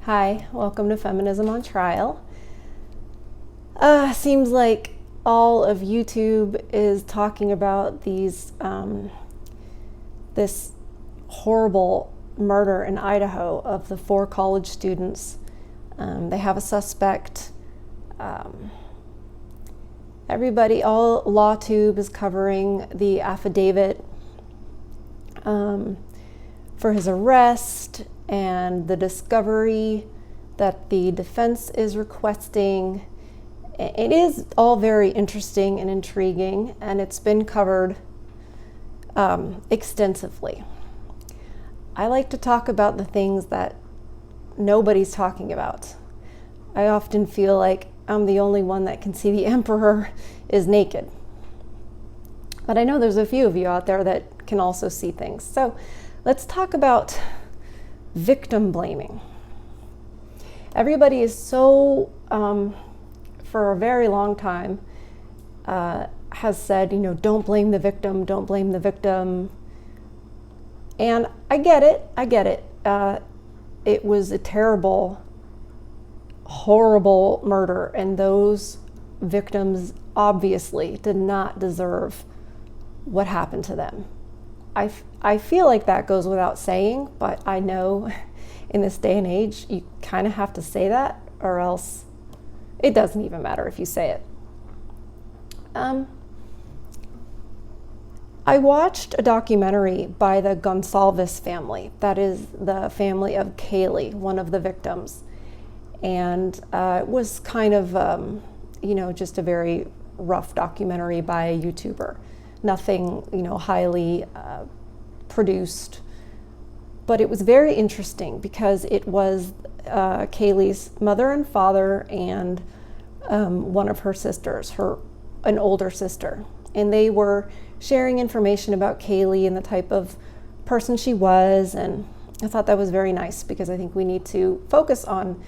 Hi, welcome to Feminism on Trial. Seems like all of YouTube is talking about this horrible murder in Idaho of the 4 college students. They have a suspect. All LawTube is covering the affidavit for his arrest and the discovery that the defense is requesting. It is all very interesting and intriguing, and it's been covered extensively. I like to talk about the things that nobody's talking about. I often feel like I'm the only one that can see the emperor is naked. But I know there's a few of you out there that can also see things. So let's talk about victim blaming. Everybody is so, for a very long time, has said, don't blame the victim, don't blame the victim. And I get it. It was a terrible, horrible murder, and those victims obviously did not deserve what happened to them. I feel like that goes without saying, but I know in this day and age, you kind of have to say that, or else it doesn't even matter if you say it. I watched a documentary by the Gonsalves family. That is the family of Kaylee, one of the victims. And it was kind of, just a very rough documentary by a YouTuber. Nothing, highly produced. But it was very interesting because it was Kaylee's mother and father and one of her sisters, an older sister. And they were sharing information about Kaylee and the type of person she was. And I thought that was very nice because I think we need to focus on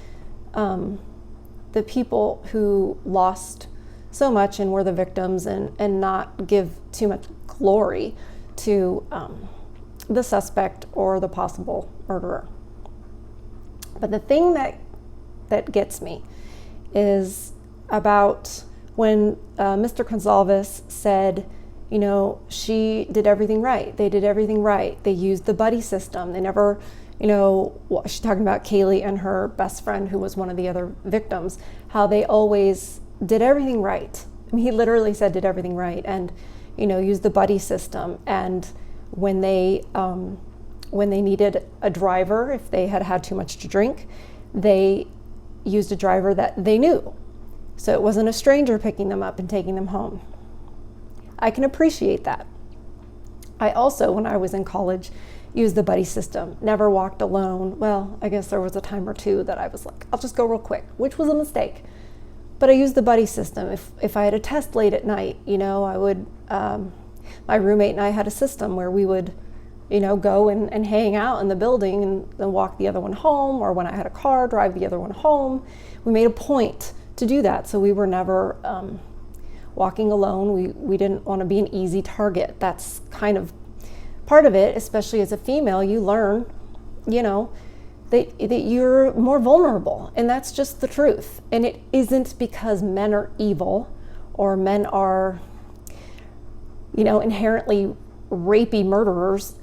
the people who lost so much and were the victims, and not give too much glory to the suspect or the possible murderer. But the thing that gets me is about when Mr. Gonsalves said, she did everything right. They did everything right. They used the buddy system. They never, she's talking about Kaylee and her best friend, who was one of the other victims, how they always did everything right. I mean, he literally said did everything right, and used the buddy system. And when they needed a driver, if they had too much to drink, they used a driver that they knew. So it wasn't a stranger picking them up and taking them home. I can appreciate that. I also, when I was in college, used the buddy system. Never walked alone. Well, I guess there was a time or two that I was like, I'll just go real quick, which was a mistake. But I used the buddy system. If I had a test late at night, I would, my roommate and I had a system where we would, go and hang out in the building and then walk the other one home, or when I had a car, drive the other one home. We made a point to do that, so we were never walking alone. We didn't want to be an easy target. That's kind of part of it, especially as a female. You learn, that you're more vulnerable, and that's just the truth. And it isn't because men are evil or men are, inherently rapey murderers.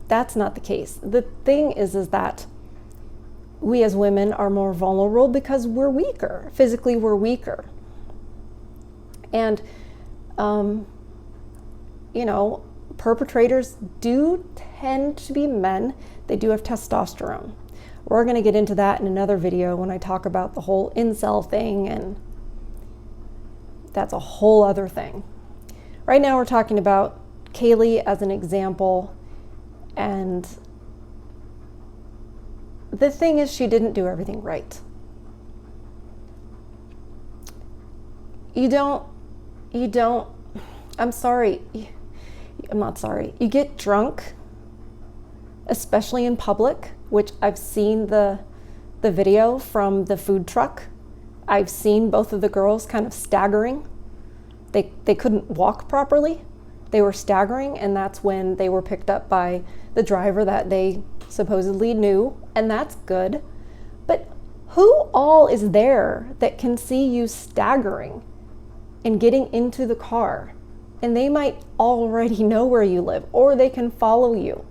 That's not the case. The thing is that we as women are more vulnerable because we're weaker. Physically, we're weaker. And, perpetrators do tend to be men. They do have testosterone. We're going to get into that in another video when I talk about the whole incel thing, and that's a whole other thing. Right now we're talking about Kaylee as an example, and the thing is, she didn't do everything right. You don't, I'm not sorry. You get drunk, especially in public, which I've seen the video from the food truck. I've seen both of the girls kind of staggering. They couldn't walk properly. They were staggering, and that's when they were picked up by the driver that they supposedly knew, and that's good. But Who all is there that can see you staggering and getting into the car? And they might already know where you live, or they can follow you.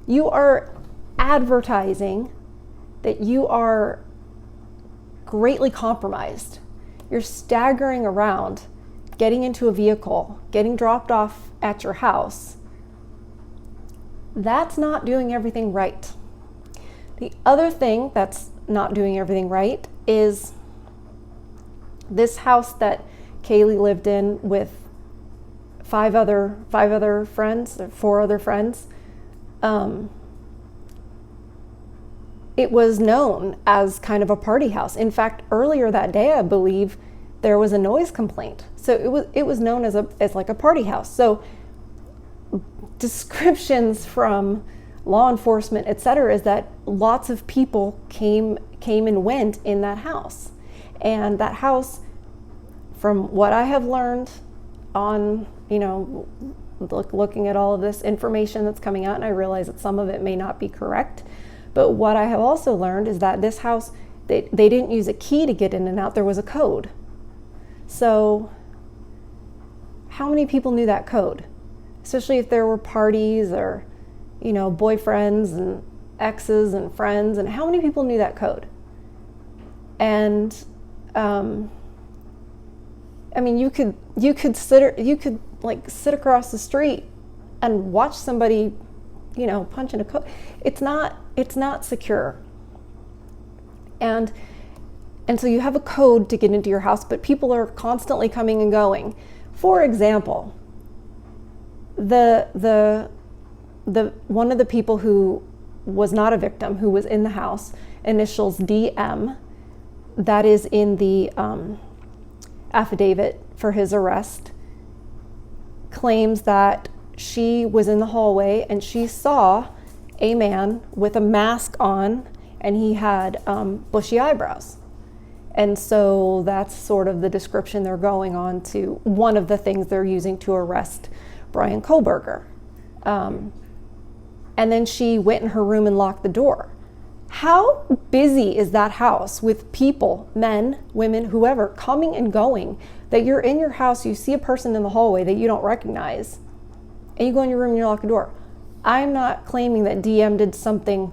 You are advertising that you are greatly compromised. You're staggering around, getting into a vehicle, getting dropped off at your house. That's not doing everything right. The other thing that's not doing everything right is this house that Kaylee lived in with four other friends. It was known as kind of a party house. In fact, earlier that day, I believe there was a noise complaint. So it was known as like a party house. So descriptions from law enforcement, etc., is that lots of people came and went in that house. And that house, from what I have learned on, looking at all of this information that's coming out, and I realize that some of it may not be correct, but what I have also learned is that this house, they didn't use a key to get in and out, there was a code. So how many people knew that code? Especially if there were parties or, boyfriends and exes and friends, and how many people knew that code? And you could sit across the street and watch somebody, punch in a code. It's not secure. And so you have a code to get into your house, but people are constantly coming and going. For example, the one of the people who was not a victim, who was in the house, initials DM, that is in the affidavit for his arrest, claims that she was in the hallway and she saw a man with a mask on, and he had bushy eyebrows. And so that's sort of the description they're going on to, one of the things they're using to arrest Brian Kohlberger. And then she went in her room and locked the door. How busy is that house with people, men, women, whoever, coming and going, that you're in your house, you see a person in the hallway that you don't recognize, and you go in your room and you lock the door? I'm not claiming that DM did something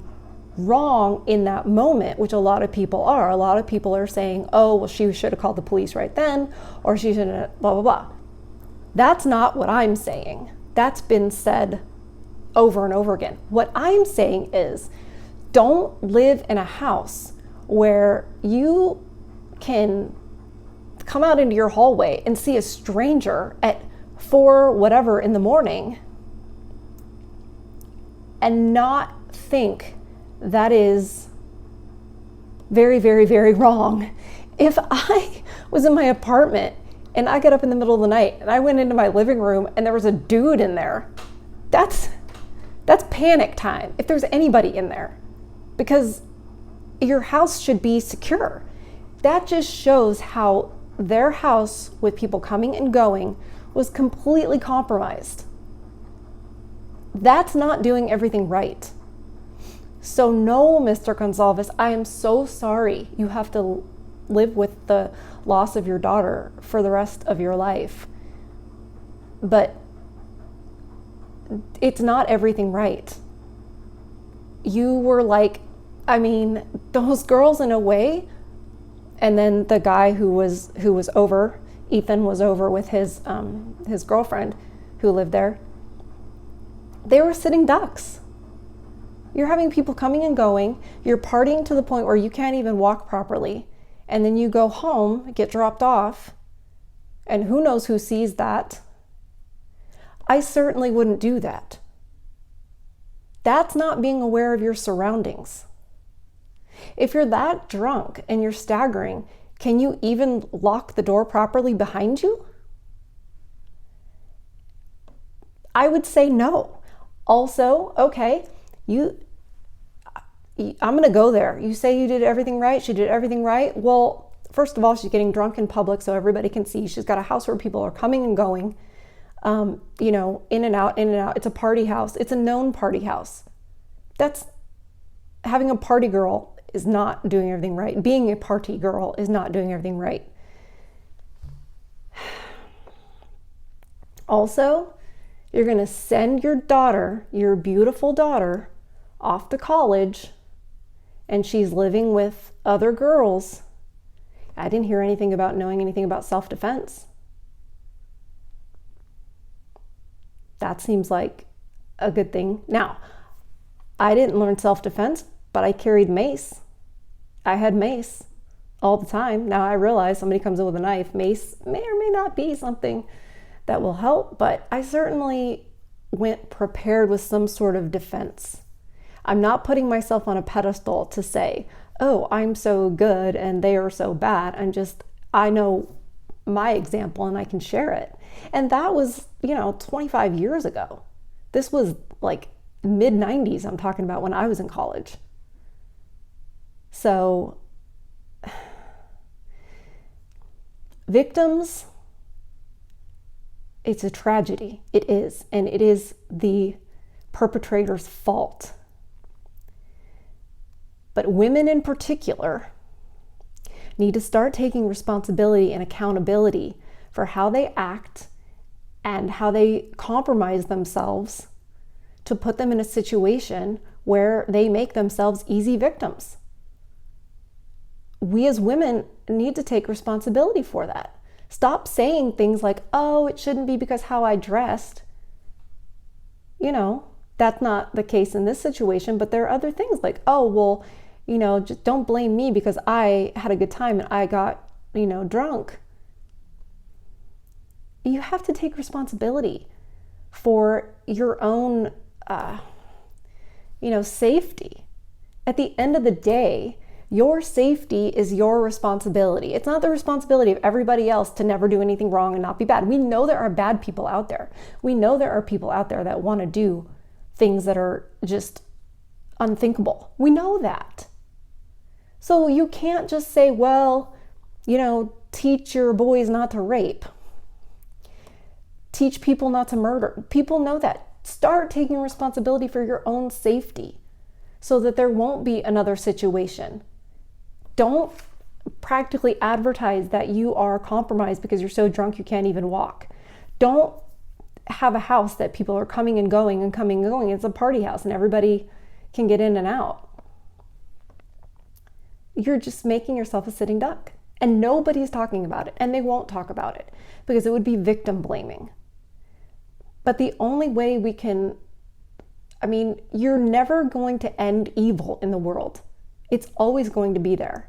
wrong in that moment, which a lot of people are. A lot of people are saying, oh, well, she should have called the police right then, or she should have, blah, blah, blah. That's not what I'm saying. That's been said over and over again. What I'm saying is, don't live in a house where you can come out into your hallway and see a stranger at 4 whatever in the morning and not think that is very, very, very wrong. If I was in my apartment and I got up in the middle of the night and I went into my living room and there was a dude in there, that's panic time if there's anybody in there, because your house should be secure. That just shows how their house, with people coming and going, was completely compromised. That's not doing everything right. So no, Mr. Gonsalves, I am so sorry you have to live with the loss of your daughter for the rest of your life. But it's not everything right. You were those girls in a way, and then the guy who was over, Ethan was over with his girlfriend who lived there. They were sitting ducks. You're having people coming and going. You're partying to the point where you can't even walk properly. And then you go home, get dropped off, and who knows who sees that. I certainly wouldn't do that. That's not being aware of your surroundings. If you're that drunk and you're staggering, can you even lock the door properly behind you? I would say no. Also, okay, I'm going to go there. You say you did everything right. She did everything right. Well, first of all, she's getting drunk in public so everybody can see. She's got a house where people are coming and going, in and out, in and out. It's a party house. It's a known party house. That's having a party girl is not doing everything right. Being a party girl is not doing everything right. Also, you're going to send your daughter, your beautiful daughter, off to college, and she's living with other girls. I didn't hear anything about knowing anything about self-defense. That seems like a good thing. Now, I didn't learn self-defense, but I carried mace. I had mace all the time. Now I realize somebody comes in with a knife. Mace may or may not be something that will help, but I certainly went prepared with some sort of defense. I'm not putting myself on a pedestal to say, oh, I'm so good and they are so bad. I know my example and I can share it. And that was, 25 years ago. This was like mid-90s I'm talking about, when I was in college. So victims, it's a tragedy. It is. And it is the perpetrator's fault. But women in particular need to start taking responsibility and accountability for how they act and how they compromise themselves to put them in a situation where they make themselves easy victims. We as women need to take responsibility for that. Stop saying things like, oh, it shouldn't be because how I dressed. That's not the case in this situation, but there are other things like, oh, well, just don't blame me because I had a good time and I got, drunk. You have to take responsibility for your own, safety. At the end of the day, your safety is your responsibility. It's not the responsibility of everybody else to never do anything wrong and not be bad. We know there are bad people out there. We know there are people out there that want to do things that are just unthinkable. We know that. So you can't just say, well, teach your boys not to rape. Teach people not to murder. People know that. Start taking responsibility for your own safety so that there won't be another situation. Don't practically advertise that you are compromised because you're so drunk you can't even walk. Don't have a house that people are coming and going and coming and going. It's a party house and everybody can get in and out. You're just making yourself a sitting duck. And nobody's talking about it. And they won't talk about it because it would be victim blaming. But the only way we can, you're never going to end evil in the world. It's always going to be there.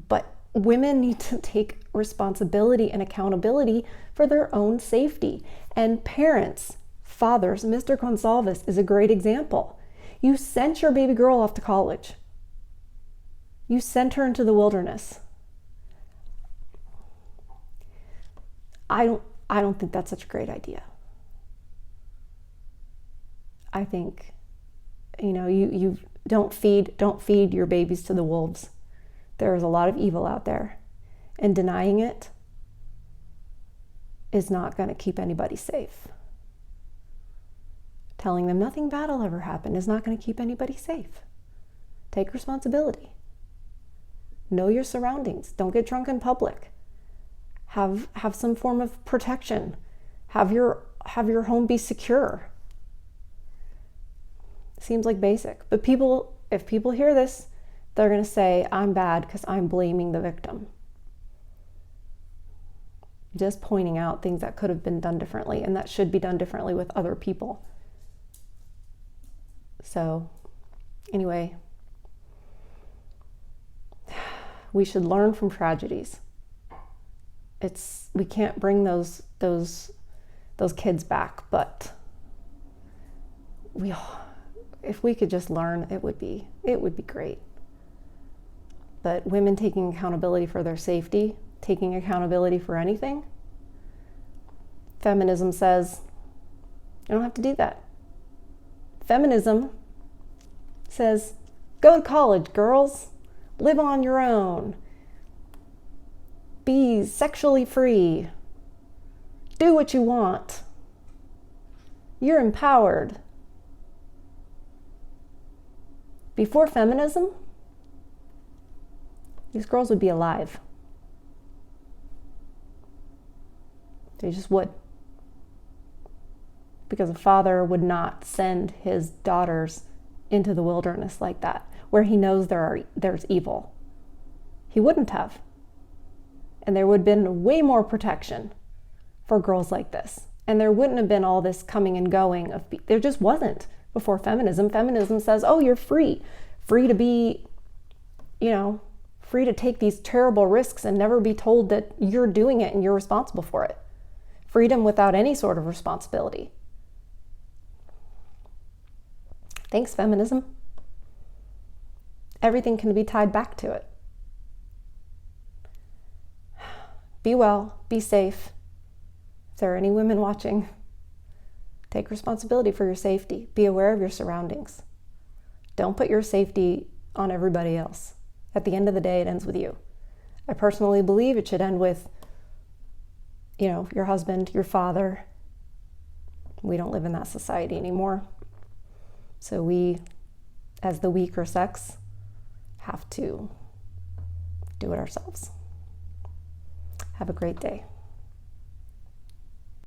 But women need to take responsibility and accountability for their own safety. And parents, fathers, Mr. Gonsalves is a great example. You sent your baby girl off to college. You sent her into the wilderness. I don't think that's such a great idea. I think, you don't feed your babies to the wolves. There is a lot of evil out there, and denying it is not going to keep anybody safe. Telling them nothing bad will ever happen is not going to keep anybody safe. Take responsibility. Know your surroundings. Don't get drunk in public. Have some form of protection. Have your home be secure. Seems like basic. But if people hear this, they're going to say, I'm bad because I'm blaming the victim. Just pointing out things that could have been done differently and that should be done differently with other people. So, anyway, we should learn from tragedies. We can't bring those kids back, but if we could just learn, it would be great. But women taking accountability for their safety, taking accountability for anything, feminism says you don't have to do that. Feminism says, go to college, girls. Live on your own. Be sexually free. Do what you want. You're empowered. Before feminism, these girls would be alive. They just would. Because a father would not send his daughters into the wilderness like that, where he knows there's evil. He wouldn't have. And there would have been way more protection for girls like this. And there wouldn't have been all this coming and going. There just wasn't before feminism. Feminism says, oh, you're free to be, free to take these terrible risks and never be told that you're doing it and you're responsible for it. Freedom without any sort of responsibility. Thanks, feminism. Everything can be tied back to it. Be well, be safe. If there are any women watching, take responsibility for your safety. Be aware of your surroundings. Don't put your safety on everybody else. At the end of the day, it ends with you. I personally believe it should end with, your husband, your father. We don't live in that society anymore. So we, as the weaker sex, have to do it ourselves. Have a great day.